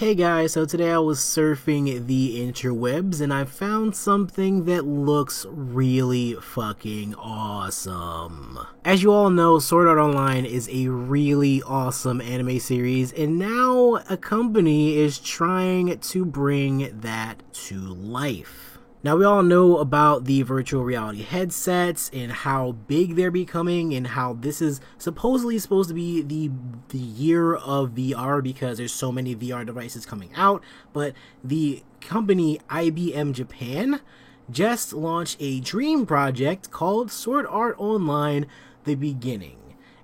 Hey guys, so today I was surfing the interwebs and I found something that looks really fucking awesome. As you all know, Sword Art Online is a really awesome anime series, and now a company is trying to bring that to life. Now, we all know about the virtual reality headsets and how big they're becoming, and how this is supposedly supposed to be the year of VR because there's so many VR devices coming out. But the company IBM Japan just launched a dream project called Sword Art Online: The Beginning,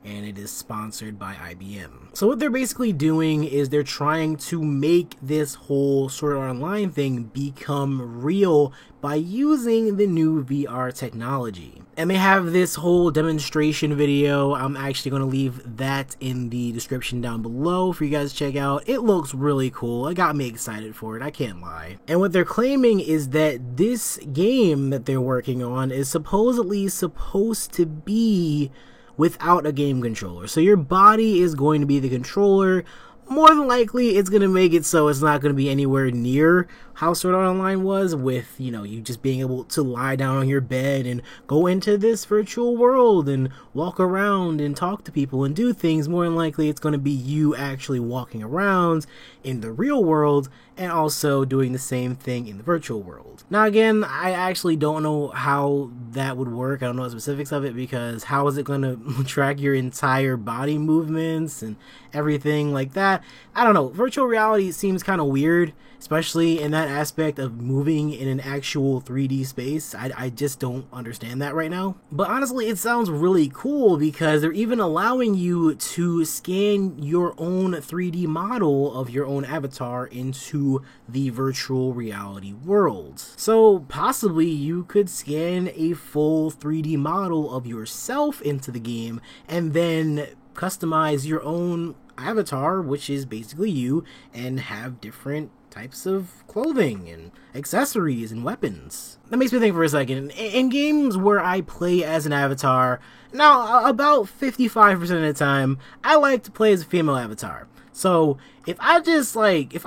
and it is sponsored by IBM. So what they're basically doing is they're trying to make this whole Sword Art Online thing become real by using the new VR technology. And they have this whole demonstration video. I'm actually going to leave that in the description down below for you guys to check out. It looks really cool. It got me excited for it, I can't lie. And what they're claiming is that this game that they're working on is supposedly supposed to be without a game controller. So your body is going to be the controller. More than likely, it's going to make it so it's not going to be anywhere near how Sword Art Online was, with, you just being able to lie down on your bed and go into this virtual world and walk around and talk to people and do things. More than likely, it's going to be you actually walking around in the real world and also doing the same thing in the virtual world. Now, again, I actually don't know how that would work. I don't know the specifics of it, because how is it going to track your entire body movements and everything like that? I don't know. Virtual reality seems kind of weird, especially in that aspect of moving in an actual 3D space. I just don't understand that right now. But honestly, it sounds really cool because they're even allowing you to scan your own 3D model of your own avatar into the virtual reality world. So possibly you could scan a full 3D model of yourself into the game and then customize your own avatar, which is basically you, and have different types of clothing and accessories and weapons. That makes me think for a second. In games where I play as an avatar, now about 55% of the time, I like to play as a female avatar. So if I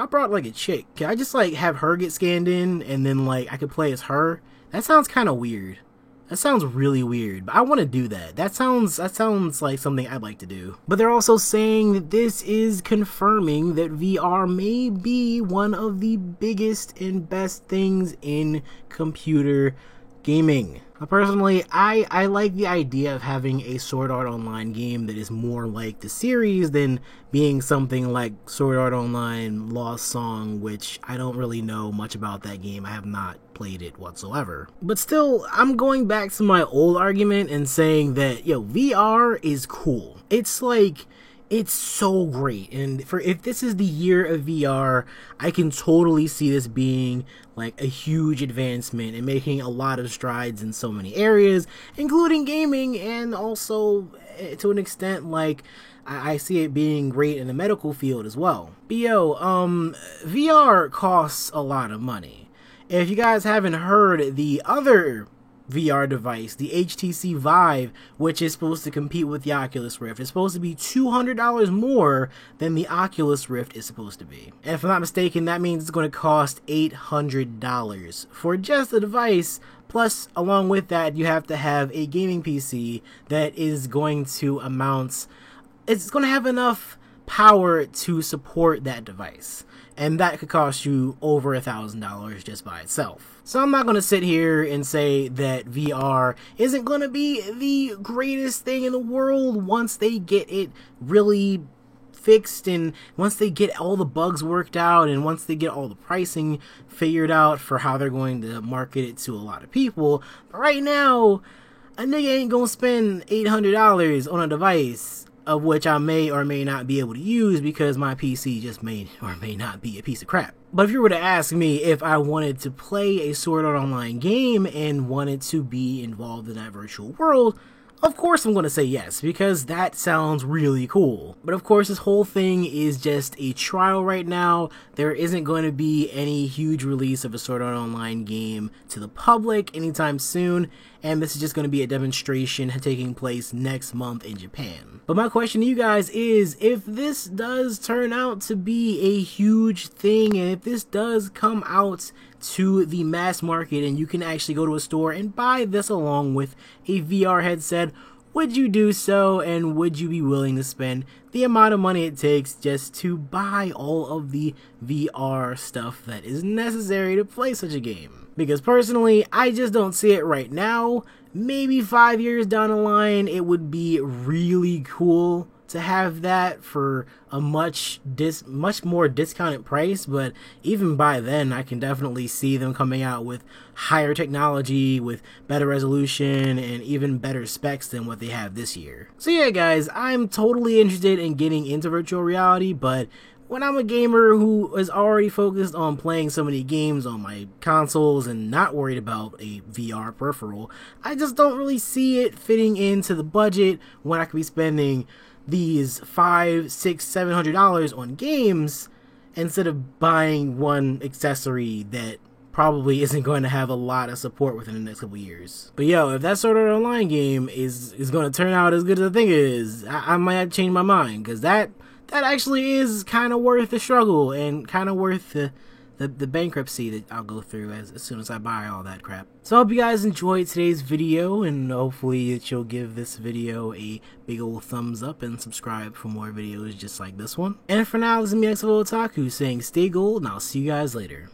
brought a chick, can I just have her get scanned in and then I could play as her? That sounds kind of weird. That sounds really weird, but I want to do that. That sounds like something I'd like to do. But they're also saying that this is confirming that VR may be one of the biggest and best things in computer gaming. Personally, I like the idea of having a Sword Art Online game that is more like the series than being something like Sword Art Online Lost Song, which I don't really know much about that game. I have not played it whatsoever. But still, I'm going back to my old argument and saying that, VR is cool. It's so great, and if this is the year of VR, I can totally see this being a huge advancement and making a lot of strides in so many areas, including gaming, and also to an extent I see it being great in the medical field as well. But VR costs a lot of money. If you guys haven't heard, the other VR device, the HTC Vive, which is supposed to compete with the Oculus Rift, is supposed to be $200 more than the Oculus Rift is supposed to be. And if I'm not mistaken, that means it's going to cost $800 for just the device. Plus, along with that, you have to have a gaming PC that is going to have enough power to support that device. And that could cost you over $1,000 just by itself. So I'm not going to sit here and say that VR isn't going to be the greatest thing in the world once they get it really fixed, and once they get all the bugs worked out, and once they get all the pricing figured out for how they're going to market it to a lot of people. But right now, a nigga ain't going to spend $800 on a device of which I may or may not be able to use because my PC just may or may not be a piece of crap. But if you were to ask me if I wanted to play a Sword Art Online game and wanted to be involved in that virtual world, Of course I'm going to say yes, because that sounds really cool. But of course this whole thing is just a trial right now. There isn't going to be any huge release of a Sword Art Online game to the public anytime soon, and this is just going to be a demonstration taking place next month in Japan. But my question to you guys is, if this does turn out to be a huge thing, and if this does come out to the mass market and you can actually go to a store and buy this along with a VR headset, would you do so, and would you be willing to spend the amount of money it takes just to buy all of the VR stuff that is necessary to play such a game? Because personally, I just don't see it right now. Maybe 5 years down the line, it would be really cool to have that for a much more discounted price, but even by then I can definitely see them coming out with higher technology, with better resolution, and even better specs than what they have this year. So yeah guys, I'm totally interested in getting into virtual reality, but when I'm a gamer who is already focused on playing so many games on my consoles and not worried about a VR peripheral, I just don't really see it fitting into the budget when I could be spending these $500, $600, $700 on games instead of buying one accessory that probably isn't going to have a lot of support within the next couple years. But yo, if that Sword Art Online game is going to turn out as good as I think it is, I might have to change my mind, because that actually is kind of worth the struggle and kind of worth the bankruptcy that I'll go through as soon as I buy all that crap. So I hope you guys enjoyed today's video, and hopefully that you'll give this video a big old thumbs up and subscribe for more videos just like this one. And for now, this is me, XFL Otaku, saying stay gold, and I'll see you guys later.